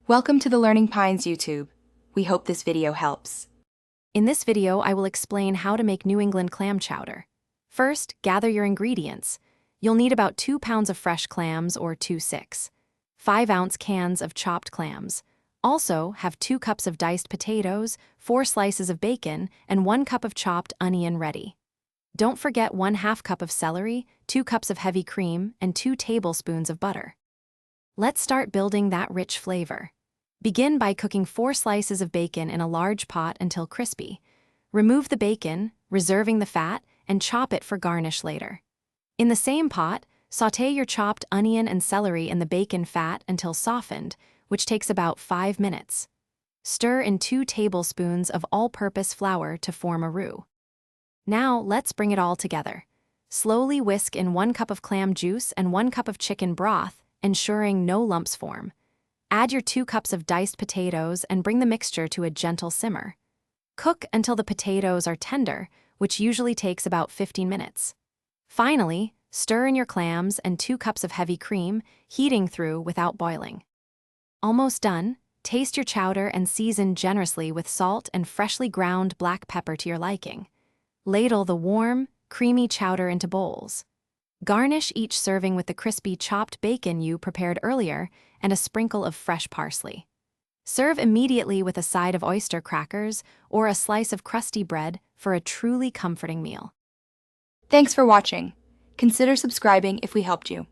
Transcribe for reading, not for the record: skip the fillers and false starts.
Welcome to the Learning Pines YouTube. We hope this video helps. In this video, I will explain how to make New England clam chowder. First, gather your ingredients. You'll need about 2 pounds of fresh clams or 2/6, 5-ounce cans of chopped clams. Also, have 2 cups of diced potatoes, 4 slices of bacon, and 1 cup of chopped onion ready. Don't forget 1/2 cup of celery, 2 cups of heavy cream, and 2 tablespoons of butter. Let's start building that rich flavor. Begin by cooking 4 slices of bacon in a large pot until crispy. Remove the bacon, reserving the fat, and chop it for garnish later. In the same pot, sauté your chopped onion and celery in the bacon fat until softened, which takes about 5 minutes. Stir in 2 tablespoons of all-purpose flour to form a roux. Now, let's bring it all together. Slowly whisk in 1 cup of clam juice and 1 cup of chicken broth, ensuring no lumps form. Add your 2 cups of diced potatoes and bring the mixture to a gentle simmer. Cook until the potatoes are tender, which usually takes about 15 minutes. Finally, stir in your clams and 2 cups of heavy cream, heating through without boiling. Almost done, taste your chowder and season generously with salt and freshly ground black pepper to your liking. Ladle the warm, creamy chowder into bowls. Garnish each serving with the crispy chopped bacon you prepared earlier and a sprinkle of fresh parsley. Serve immediately with a side of oyster crackers or a slice of crusty bread for a truly comforting meal. Thanks for watching. Consider subscribing if we helped you.